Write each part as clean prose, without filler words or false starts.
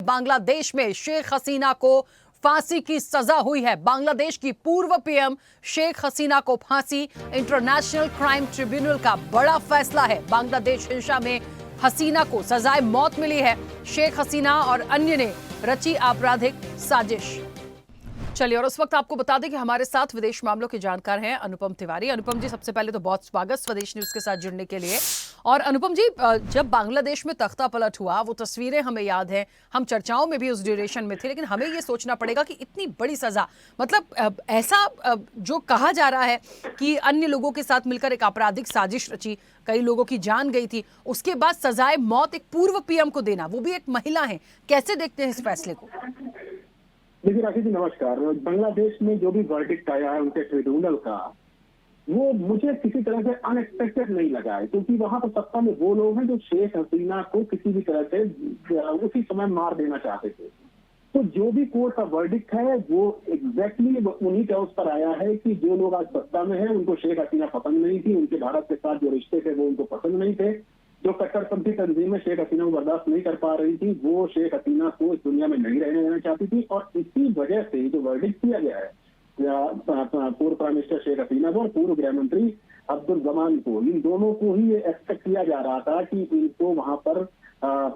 बांग्लादेश में शेख हसीना को फांसी की सजा हुई है। बांग्लादेश की पूर्व पीएम शेख हसीना को फांसी। इंटरनेशनल क्राइम ट्रिब्यूनल का बड़ा फैसला है। बांग्लादेश हिंसा में हसीना को सजाए मौत मिली है। शेख हसीना और अन्य ने रची आपराधिक साजिश। चलिए, और उस वक्त आपको बता दें कि हमारे साथ विदेश मामलों के जानकार हैं अनुपम तिवारी। अनुपम जी, सबसे पहले तो बहुत स्वागत स्वदेश न्यूज के साथ जुड़ने के लिए। और अनुपम जी, जब बांग्लादेश में तख्ता पलट हुआ, वो तस्वीरें हमें याद हैं, हम चर्चाओं में भी उस ड्यूरेशन में थे, लेकिन हमें ये सोचना पड़ेगा कि इतनी बड़ी सजा, मतलब ऐसा जो कहा जा रहा है कि अन्य लोगों के साथ मिलकर एक आपराधिक साजिश रची, कई लोगों की जान गई थी, उसके बाद सजाए मौत एक पूर्व पीएम को देना, वो भी एक महिला है, कैसे देखते हैं इस फैसले को? देखिए राखी जी, नमस्कार। बांग्लादेश में जो भी वर्डिक्ट आया है उनके ट्रिब्यूनल का, वो मुझे किसी तरह से अनएक्सपेक्टेड नहीं लगा है, क्योंकि वहां पर सत्ता में वो लोग हैं जो शेख हसीना को किसी भी तरह से उसी समय मार देना चाहते थे। तो जो भी कोर्ट का वर्डिक्ट है वो एग्जैक्टली उन्हीं का उस पर आया है कि जो लोग आज सत्ता में हैं उनको शेख हसीना पसंद नहीं थी, उनके भारत के साथ जो रिश्ते थे वो उनको पसंद नहीं थे। जो कट्टरपंथी तंजीमें शेख हसीना को बर्दाश्त नहीं कर पा रही थी, वो शेख हसीना को इस दुनिया में नहीं रहने देना चाहती थी। और इसी वजह से जो वर्डिक्ट किया गया है पूर्व प्राइम मिनिस्टर शेख हसीना को और पूर्व गृह मंत्री अब्दुल जमान को, इन दोनों को ही ये एक्सपेक्ट किया जा रहा था कि इनको वहां पर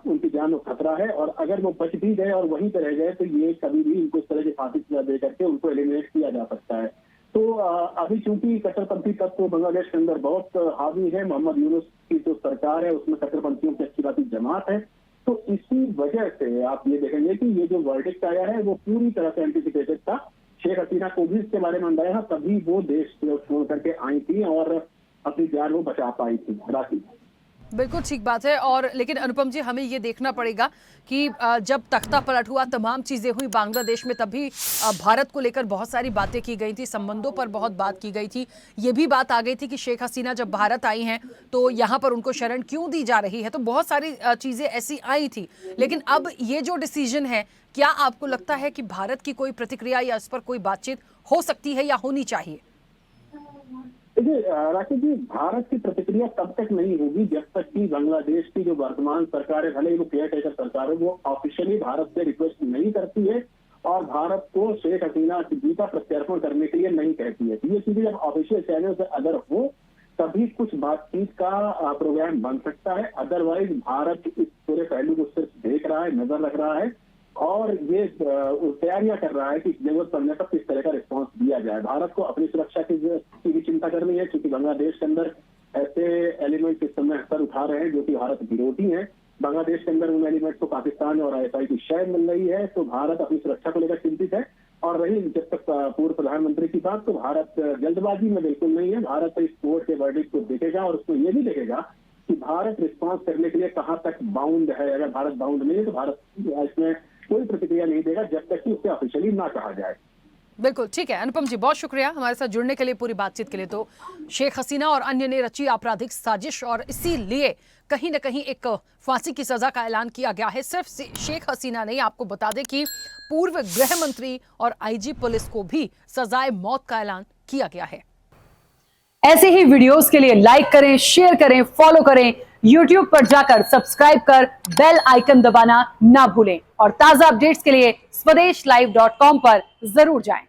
उनकी जान को खतरा है, और अगर वो बच भी गए और वहीं पर रह गए तो ये कभी भी इनको इस तरह की फांसी सजा दे करके उनको एलिमिनेट किया जा सकता है। तो अभी चूंकि कट्टरपंथी तत्व बांग्लादेश के अंदर बहुत हावी है, मोहम्मद यूनुस की जो सरकार है उसमें कट्टरपंथियों की अच्छी खासी जमात है, तो इसी वजह से आप ये देखेंगे कि ये जो वर्डिक्ट आया है वो पूरी तरह से एंटिसिपेटेड था। शेख हसीना को भी इसके बारे में अंदाजा था, तभी वो देश छोड़ करके आई थी और अपनी जान वो बचा पाई थी। राखी, बिल्कुल ठीक बात है। और लेकिन अनुपम जी, हमें ये देखना पड़ेगा कि जब तख्ता पलट हुआ, तमाम चीज़ें हुई बांग्लादेश में, तभी भारत को लेकर बहुत सारी बातें की गई थी, संबंधों पर बहुत बात की गई थी। ये भी बात आ गई थी कि शेख हसीना जब भारत आई हैं तो यहाँ पर उनको शरण क्यों दी जा रही है, तो बहुत सारी चीज़ें ऐसी आई थी। लेकिन अब ये जो डिसीजन है, क्या आपको लगता है कि भारत की कोई प्रतिक्रिया या इस पर कोई बातचीत हो सकती है या होनी चाहिए? देखिए राकेश जी, भारत की प्रतिक्रिया तब तक नहीं होगी जब तक कि बांग्लादेश की जो वर्तमान सरकार है, भले ही वो केयर टेकर सरकार है, वो ऑफिशियली भारत से रिक्वेस्ट नहीं करती है और भारत को शेख हसीना जी का प्रत्यार्पण करने के लिए नहीं कहती है। ये चीजें जब ऑफिशियल चैनल से अगर हो तभी कुछ बातचीत का प्रोग्राम बन सकता है। अदरवाइज भारत इस पूरे पहलू को सिर्फ देख रहा है, नजर रख रहा है और ये तैयारियां कर रहा है कि जरूरत पड़ने पर किस तरह का रिस्पांस दिया जाए। भारत को अपनी सुरक्षा की भी चिंता करनी है, क्योंकि बांग्लादेश के अंदर ऐसे एलिमेंट इस समय सर उठा रहे हैं जो कि भारत विरोधी हैं। बांग्लादेश के अंदर उन एलिमेंट को पाकिस्तान और ISI की शय मिल रही है, तो भारत अपनी सुरक्षा को लेकर चिंतित है। और रही जब तक पूर्व प्रधानमंत्री की बात, तो भारत जल्दबाजी में बिल्कुल नहीं है। भारत इस कोर्ट के वर्डिक्ट को देखेगा और उसको ये भी देखेगा कि भारत रिस्पॉन्स करने के लिए कहाँ तक बाउंड है। अगर भारत बाउंड नहीं है तो भारत इसमें कोई प्रतिक्रिया नहीं देगा जब तक कि उसे ऑफिशियली ना कहा जाए। बिल्कुल ठीक है अनुपम जी, बहुत शुक्रिया हमारे साथ जुड़ने के लिए, पूरी बातचीत के लिए। तो शेख हसीना और अन्य ने रची आपराधिक साजिश और इसीलिए कहीं न कहीं एक फांसी की सजा का ऐलान किया गया है। सिर्फ शेख हसीना नहीं, आपको बता दें कि पूर्व गृह मंत्री और IG पुलिस को भी सजाए मौत का ऐलान किया गया है। ऐसे ही वीडियोस के लिए लाइक करें, शेयर करें, फॉलो करें। YouTube पर जाकर सब्सक्राइब कर बेल आइकन दबाना ना भूलें और ताजा अपडेट्स के लिए swedeshlive.com पर जरूर जाएं।